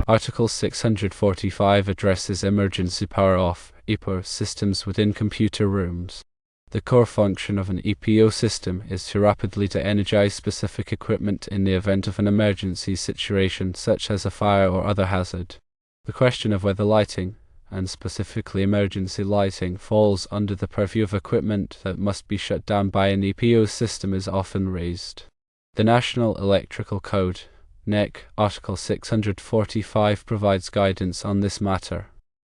Article 645 addresses emergency power off (EPO) systems within computer rooms. The core function of an EPO system is to rapidly de-energize specific equipment in the event of an emergency situation such as a fire or other hazard. The question of whether lighting, and specifically emergency lighting, falls under the purview of equipment that must be shut down by an EPO system is often raised. The National Electrical Code (NEC) Article 645 provides guidance on this matter.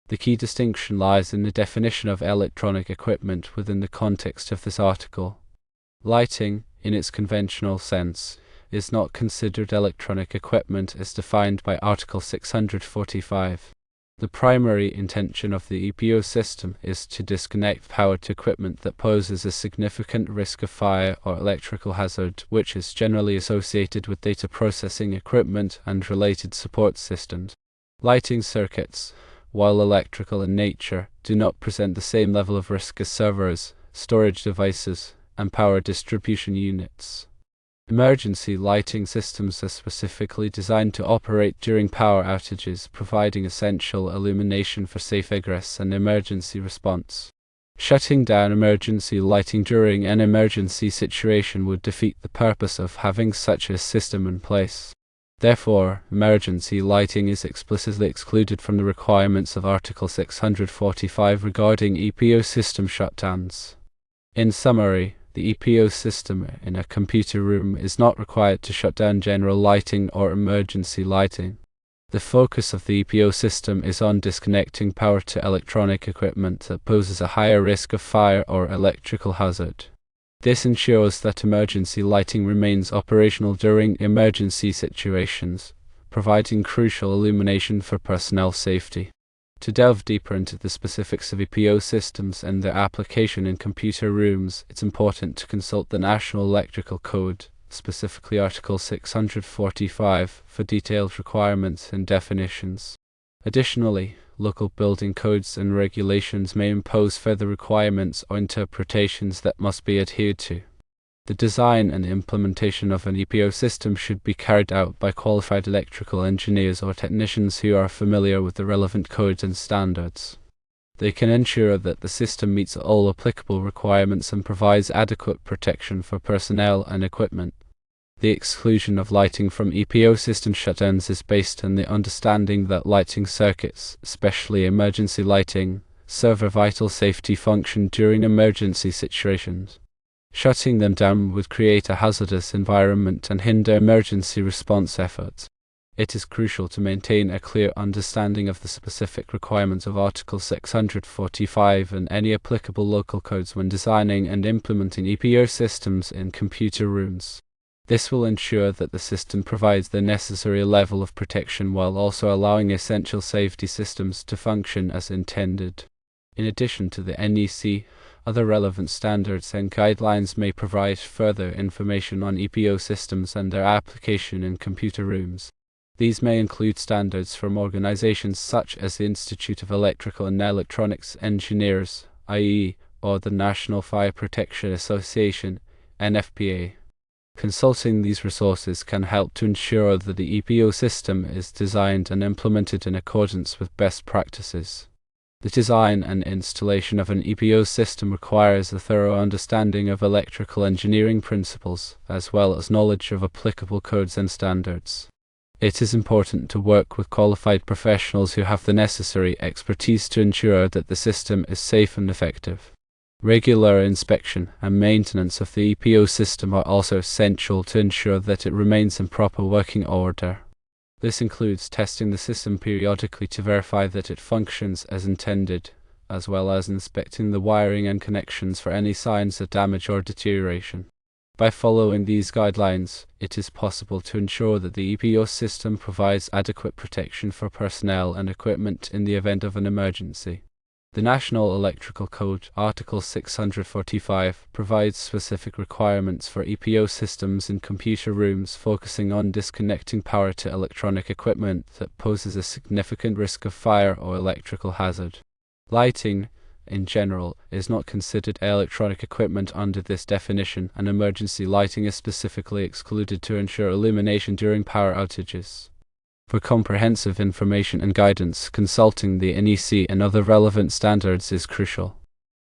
The key distinction lies in the definition of electronic equipment within the context of this article. Lighting, in its conventional sense, is not considered electronic equipment as defined by Article 645. The primary intention of the EPO system is to disconnect power to equipment that poses a significant risk of fire or electrical hazard, which is generally associated with data processing equipment and related support systems. Lighting circuits, while electrical in nature, do not present the same level of risk as servers, storage devices, and power distribution units. Emergency lighting systems are specifically designed to operate during power outages, providing essential illumination for safe egress and emergency response. Shutting down emergency lighting during an emergency situation would defeat the purpose of having such a system in place. Therefore, emergency lighting is explicitly excluded from the requirements of Article 645 regarding EPO system shutdowns. In summary, the EPO system in a computer room is not required to shut down general lighting or emergency lighting. The focus of the EPO system is on disconnecting power to electronic equipment that poses a higher risk of fire or electrical hazard. This ensures that emergency lighting remains operational during emergency situations, providing crucial illumination for personnel safety. To delve deeper into the specifics of EPO systems and their application in computer rooms, it's important to consult the National Electrical Code, specifically Article 645, for detailed requirements and definitions. Additionally, local building codes and regulations may impose further requirements or interpretations that must be adhered to. The design and implementation of an EPO system should be carried out by qualified electrical engineers or technicians who are familiar with the relevant codes and standards. They can ensure that the system meets all applicable requirements and provides adequate protection for personnel and equipment. The exclusion of lighting from EPO system shutdowns is based on the understanding that lighting circuits, especially emergency lighting, serve a vital safety function during emergency situations. Shutting them down would create a hazardous environment and hinder emergency response efforts. It is crucial to maintain a clear understanding of the specific requirements of Article 645 and any applicable local codes when designing and implementing EPO systems in computer rooms. This will ensure that the system provides the necessary level of protection while also allowing essential safety systems to function as intended. In addition to the NEC, other relevant standards and guidelines may provide further information on EPO systems and their application in computer rooms. These may include standards from organizations such as the Institute of Electrical and Electronics Engineers, IE, or the National Fire Protection Association, NFPA. Consulting these resources can help to ensure that the EPO system is designed and implemented in accordance with best practices. The design and installation of an EPO system requires a thorough understanding of electrical engineering principles, as well as knowledge of applicable codes and standards. It is important to work with qualified professionals who have the necessary expertise to ensure that the system is safe and effective. Regular inspection and maintenance of the EPO system are also essential to ensure that it remains in proper working order. This includes testing the system periodically to verify that it functions as intended, as well as inspecting the wiring and connections for any signs of damage or deterioration. By following these guidelines, it is possible to ensure that the EPO system provides adequate protection for personnel and equipment in the event of an emergency. The National Electrical Code, Article 645, provides specific requirements for EPO systems in computer rooms, focusing on disconnecting power to electronic equipment that poses a significant risk of fire or electrical hazard. Lighting, in general, is not considered electronic equipment under this definition, and emergency lighting is specifically excluded to ensure illumination during power outages. For comprehensive information and guidance, consulting the NEC and other relevant standards is crucial.